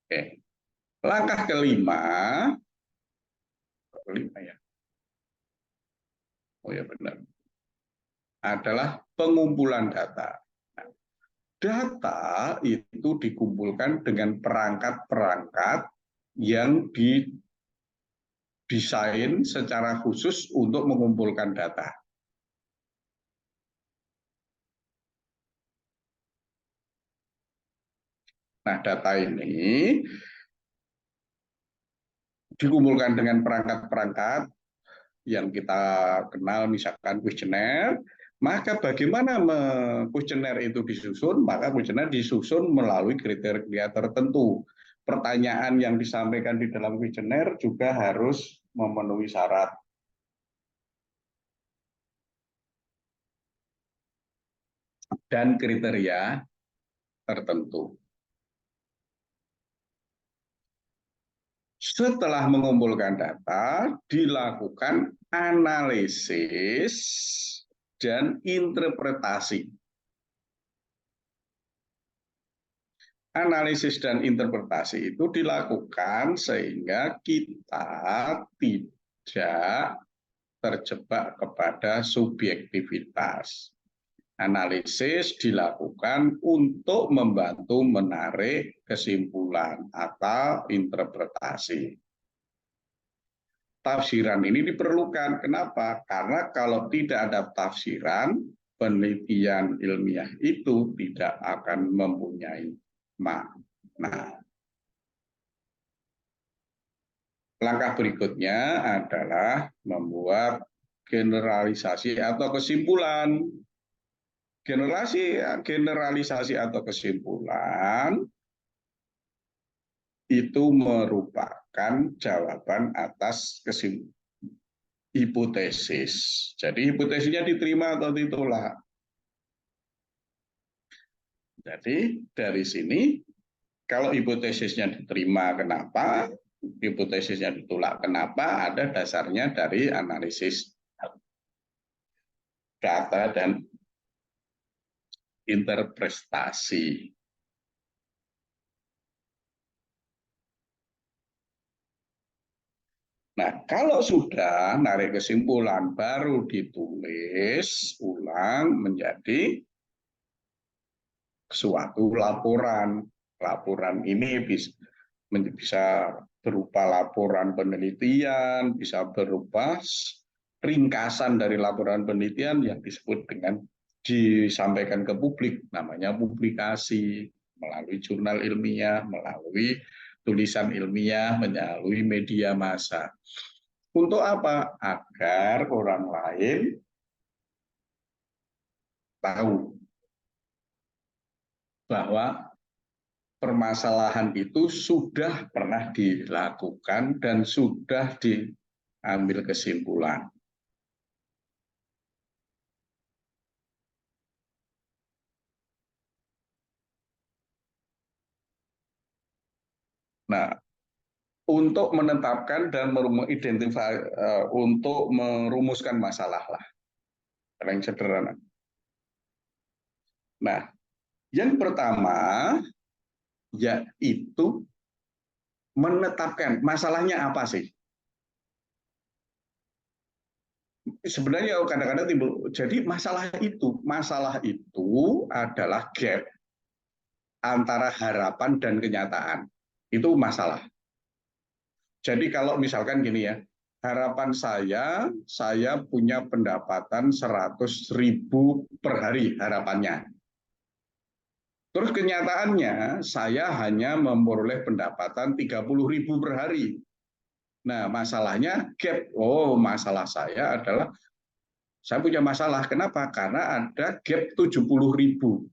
Oke. Langkah kelima ya. Oh ya benar. Adalah pengumpulan data. Data itu dikumpulkan dengan perangkat-perangkat yang didesain secara khusus untuk mengumpulkan data. Nah, data ini dikumpulkan dengan perangkat-perangkat yang kita kenal, misalkan kuesioner. Maka bagaimana kuesioner itu disusun? Maka kuesioner disusun melalui kriteria tertentu. Pertanyaan yang disampaikan di dalam kuesioner juga harus memenuhi syarat. Dan kriteria tertentu. Setelah mengumpulkan data, dilakukan analisis dan interpretasi. Analisis dan interpretasi itu dilakukan sehingga kita tidak terjebak kepada subjektivitas. Analisis dilakukan untuk membantu menarik kesimpulan atau interpretasi. Tafsiran ini diperlukan. Kenapa? Karena kalau tidak ada tafsiran, penelitian ilmiah itu tidak akan mempunyai makna. Langkah berikutnya adalah membuat generalisasi atau kesimpulan. Generalisasi atau kesimpulan itu merupakan jawaban atas hipotesis. Jadi hipotesisnya diterima atau ditolak. Jadi dari sini kalau hipotesisnya diterima kenapa, hipotesisnya ditolak kenapa, ada dasarnya dari analisis data dan interpretasi. Nah, kalau sudah narik kesimpulan baru ditulis ulang menjadi suatu laporan. Laporan ini bisa berupa laporan penelitian, bisa berupa ringkasan dari laporan penelitian yang disebut dengan disampaikan ke publik, namanya publikasi, melalui jurnal ilmiah, melalui tulisan ilmiah, melalui media massa. Untuk apa? Agar orang lain tahu bahwa permasalahan itu sudah pernah dilakukan dan sudah diambil kesimpulan. Nah, untuk menetapkan dan mengidentifikasi, untuk merumuskan masalah lah, paling sederhana. Nah, yang pertama yaitu menetapkan masalahnya apa sih. Sebenarnya kadang-kadang timbul, jadi masalah itu adalah gap antara harapan dan kenyataan. Itu masalah. Jadi kalau misalkan gini ya, harapan saya punya pendapatan 100.000 per hari harapannya. Terus kenyataannya saya hanya memperoleh pendapatan 30.000 per hari. Nah, masalahnya gap. Oh, masalah saya adalah saya punya masalah. Kenapa? Karena ada gap 70.000.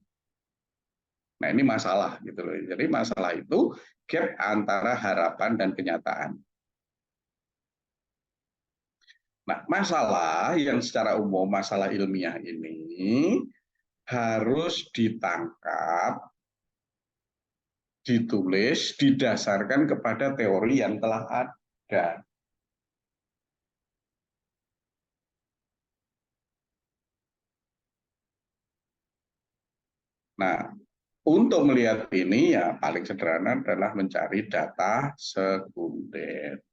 Nah, ini masalah gitu loh. Jadi masalah itu gap antara harapan dan kenyataan. Nah, masalah yang secara umum masalah ilmiah ini harus ditangkap, ditulis, didasarkan kepada teori yang telah ada. Nah, untuk melihat ini ya paling sederhana adalah mencari data sekunder.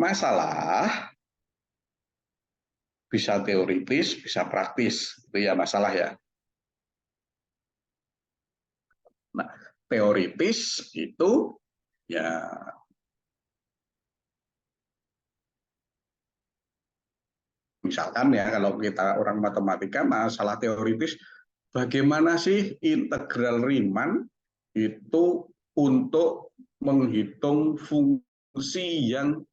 Masalah bisa teoritis, bisa praktis, itu ya masalah ya. Nah, teoritis itu ya misalkan ya kalau kita orang matematika masalah teoritis bagaimana sih integral Riemann itu untuk menghitung fungsi yang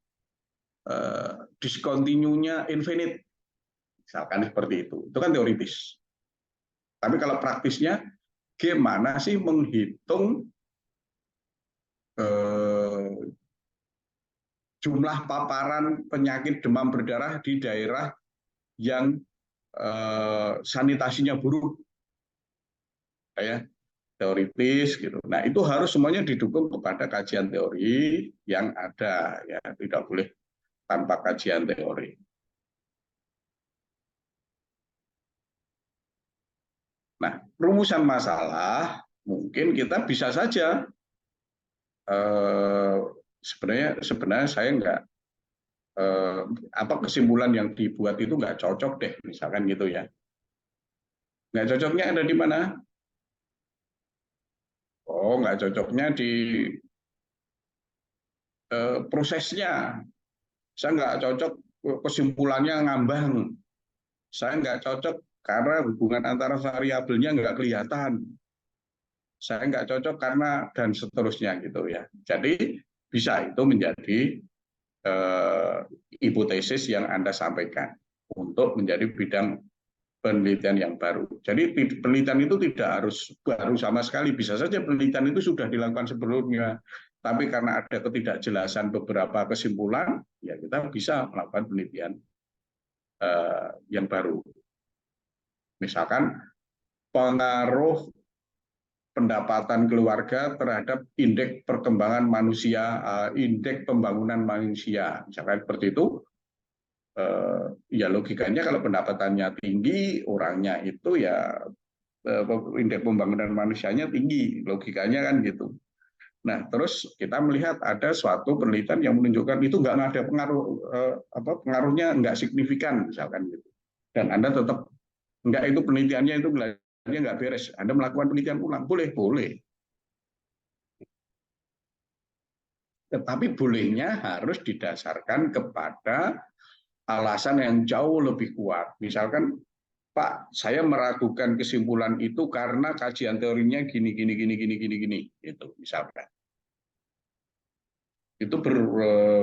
diskontinunya infinite. Misalkan seperti itu kan teoritis. Tapi kalau praktisnya, gimana sih menghitung jumlah paparan penyakit demam berdarah di daerah yang sanitasinya buruk, ya teoritis gitu. Nah itu harus semuanya didukung kepada kajian teori yang ada, ya tidak boleh tanpa kajian teori. Nah rumusan masalah mungkin kita bisa saja sebenarnya saya nggak apa kesimpulan yang dibuat itu nggak cocok deh misalkan gitu ya. Nggak cocoknya ada di mana? Oh, nggak cocoknya di prosesnya. Saya nggak cocok kesimpulannya ngambang. Saya nggak cocok karena hubungan antara variabelnya nggak kelihatan. Saya nggak cocok karena dan seterusnya gitu ya. Jadi bisa itu menjadi hipotesis yang Anda sampaikan untuk menjadi bidang penelitian yang baru. Jadi penelitian itu tidak harus baru sama sekali, bisa saja penelitian itu sudah dilakukan sebelumnya, tapi karena ada ketidakjelasan beberapa kesimpulan, ya kita bisa melakukan penelitian yang baru. Misalkan pengaruh pendapatan keluarga terhadap indeks perkembangan manusia, indeks pembangunan manusia, misalkan seperti itu. Ya logikanya kalau pendapatannya tinggi, orangnya itu ya indeks pembangunan manusianya tinggi, logikanya kan gitu. Nah, terus kita melihat ada suatu penelitian yang menunjukkan itu nggak ada pengaruh, pengaruhnya nggak signifikan, misalkan gitu. Dan Anda tetap nggak, itu penelitiannya itu nggak beres. Anda melakukan penelitian ulang, boleh. Tetapi bolehnya harus didasarkan kepada alasan yang jauh lebih kuat. Misalkan, Pak, saya meragukan kesimpulan itu karena kajian teorinya gini, itu misalkan. Itu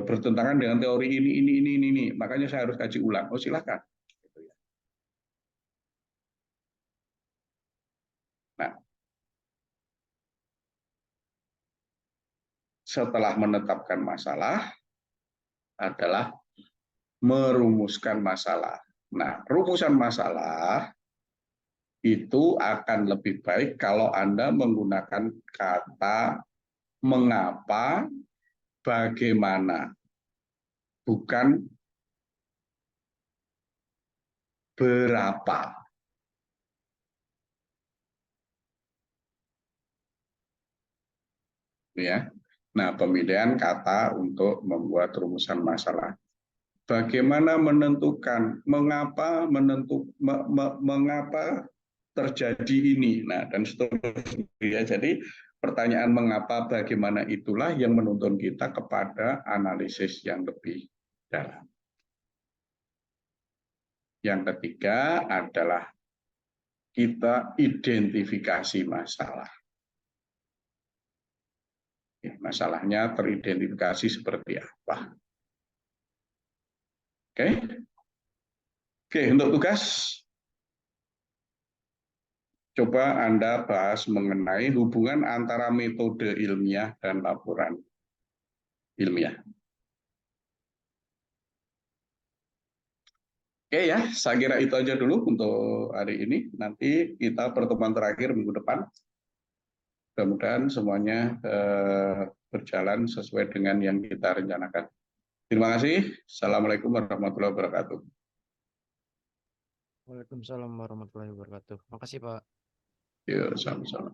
bertentangan dengan teori ini. Makanya saya harus kaji ulang. Oh, silakan. Nah, setelah menetapkan masalah adalah merumuskan masalah. Nah, rumusan masalah itu akan lebih baik kalau Anda menggunakan kata mengapa, bagaimana, bukan berapa. Ya. Nah, pemilihan kata untuk membuat rumusan masalah. Bagaimana menentukan, mengapa terjadi ini. Nah, dan seterusnya. Jadi pertanyaan mengapa, bagaimana itulah yang menuntun kita kepada analisis yang lebih dalam. Yang ketiga adalah kita identifikasi masalah. Masalahnya teridentifikasi seperti apa. Oke, untuk tugas coba Anda bahas mengenai hubungan antara metode ilmiah dan laporan ilmiah. Oke ya, saya kira itu aja dulu untuk hari ini. Nanti kita pertemuan terakhir minggu depan. Mudah-mudahan semuanya berjalan sesuai dengan yang kita rencanakan. Terima kasih. Assalamualaikum warahmatullahi wabarakatuh. Waalaikumsalam warahmatullahi wabarakatuh. Makasih, Pak. Ya, sama-sama.